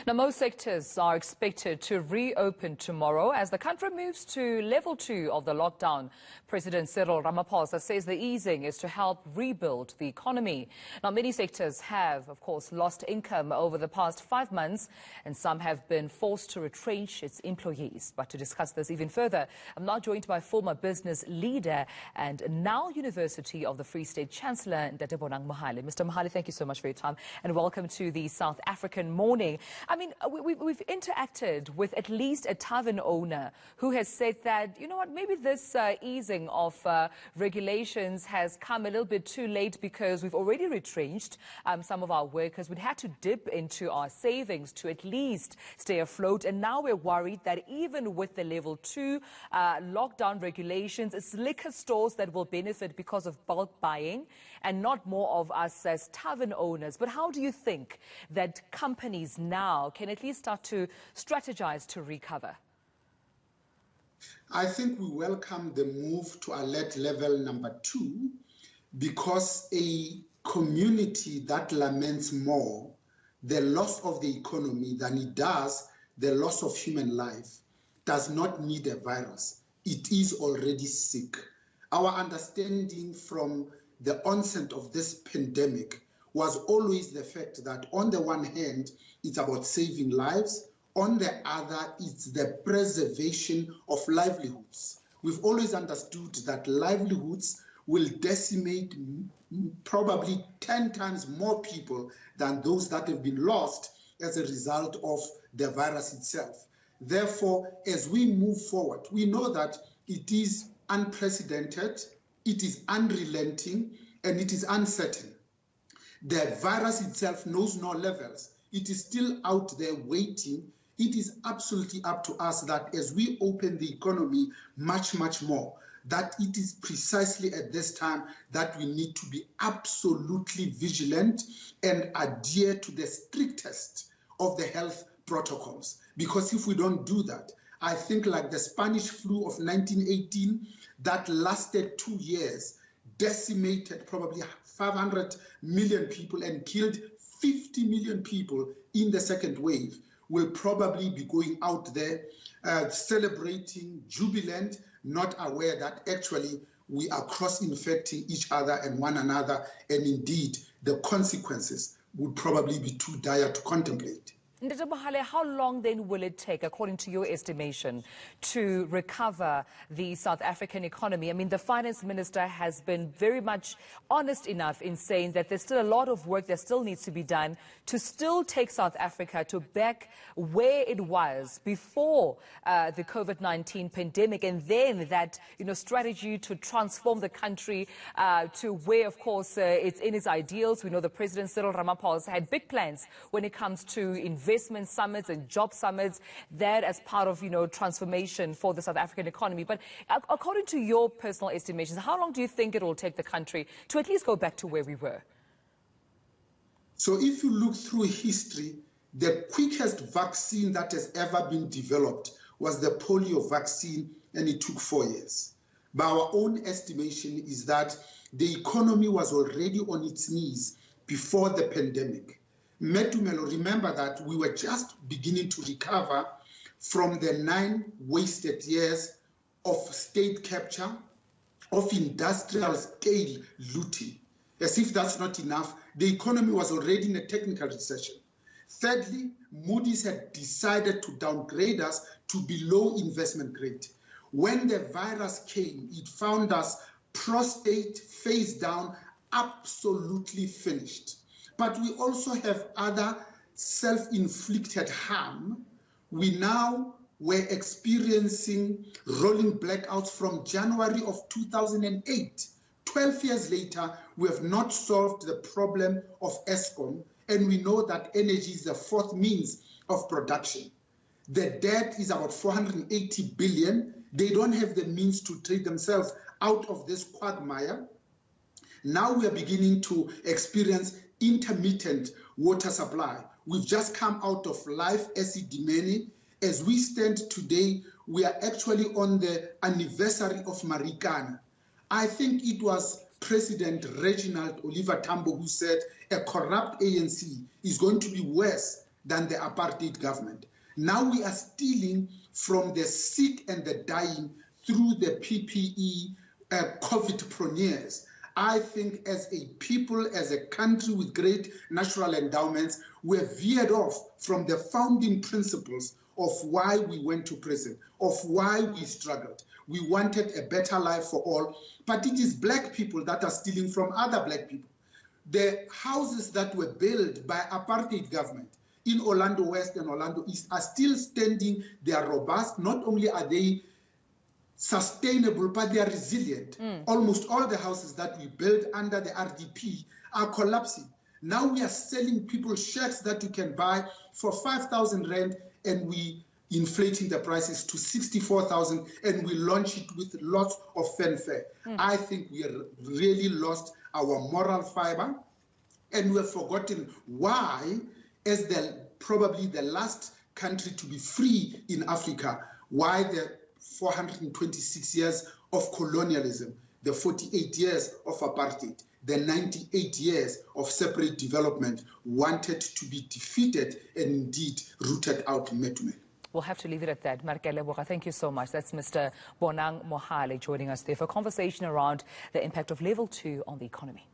Now, most sectors are expected to reopen tomorrow as the country moves to level 2 of the lockdown. President Cyril Ramaphosa says the easing is to help rebuild the economy. Now, many sectors have, of course, lost income over the past 5 months, and some have been forced to retrench its employees. But to discuss this even further, I'm now joined by former business leader and now University of the Free State Chancellor, Bonang Mohale. Mr. Mohale, thank you so much for your time and welcome to the South African Morning. I mean, we've interacted with at least a tavern owner who has said that, you know what, maybe this easing of regulations has come a little bit too late because we've already retrenched some of our workers. We'd had to dip into our savings to at least stay afloat. And now we're worried that even with the level 2 lockdown regulations, it's liquor stores that will benefit because of bulk buying and not more of us as tavern owners. But how do you think that companies now can at least start to strategize to recover? I think we welcome the move to alert level number 2 because a community that laments more the loss of the economy than it does the loss of human life does not need a virus. It is already sick. Our understanding from the onset of this pandemic was always the fact that on the one hand, it's about saving lives. On the other, it's the preservation of livelihoods. We've always understood that livelihoods will decimate probably 10 times more people than those that have been lost as a result of the virus itself. Therefore, as we move forward, we know that it is unprecedented, it is unrelenting, and it is uncertain. The virus itself knows no levels. It is still out there waiting. It is absolutely up to us that as we open the economy much, much more, that it is precisely at this time that we need to be absolutely vigilant and adhere to the strictest of the health protocols. Because if we don't do that, I think like the Spanish flu of 1918 that lasted 2 years, decimated probably 500 million people and killed 50 million people in the second wave, will probably be going out there celebrating, jubilant, not aware that actually we are cross-infecting each other and one another, and indeed the consequences would probably be too dire to contemplate. Mr. Mohale, how long then will it take, according to your estimation, to recover the South African economy? I mean, the finance minister has been very much honest enough in saying that there's still a lot of work that still needs to be done to still take South Africa to back where it was before the COVID-19 pandemic, and then that, you know, strategy to transform the country to where, of course, it's in its ideals. We know the President Cyril Ramaphosa had big plans when it comes to investment summits and job summits, that as part of, you know, transformation for the South African economy. But according to your personal estimations, how long do you think it will take the country to at least go back to where we were? So if you look through history, the quickest vaccine that has ever been developed was the polio vaccine, and it took 4 years. But our own estimation is that the economy was already on its knees before the pandemic. Metumelo, remember that we were just beginning to recover from the 9 wasted years of state capture, of industrial scale looting. As if that's not enough, the economy was already in a technical recession. Thirdly, Moody's had decided to downgrade us to below investment grade. When the virus came, it found us prostate, face down, absolutely finished. But we also have other self-inflicted harm. We now were experiencing rolling blackouts from January of 2008. 12 years later, we have not solved the problem of Eskom, and we know that energy is the 4th means of production. The debt is about 480 billion. They don't have the means to trade themselves out of this quagmire. Now we are beginning to experience intermittent water supply. We've just come out of life acid demene. As we stand today, we are actually on the anniversary of Marikana. I think it was President Reginald Oliver Tambo who said a corrupt ANC is going to be worse than the apartheid government. Now we are stealing from the sick and the dying through the PPE COVID-preneurs. I think as a people, as a country with great natural endowments, we're veered off from the founding principles of why we went to prison, of why we struggled. We wanted a better life for all, but it is black people that are stealing from other black people. The houses that were built by apartheid government in Orlando West and Orlando East are still standing. They are robust. Not only are they sustainable, but they are resilient. Almost all the houses that we built under the RDP are collapsing. Now we are selling people shacks that you can buy for 5,000 rand, and we inflating the prices to 64,000, and we launch it with lots of fanfare. I think we have really lost our moral fiber, and we have forgotten why, as probably the last country to be free in Africa, why the 426 years of colonialism, the 48 years of apartheid, the 98 years of separate development wanted to be defeated and indeed rooted out metumen. We'll have to leave it at that. Markeleboga, thank you so much. That's Mr. Bonang Mohale joining us there for a conversation around the impact of level 2 on the economy.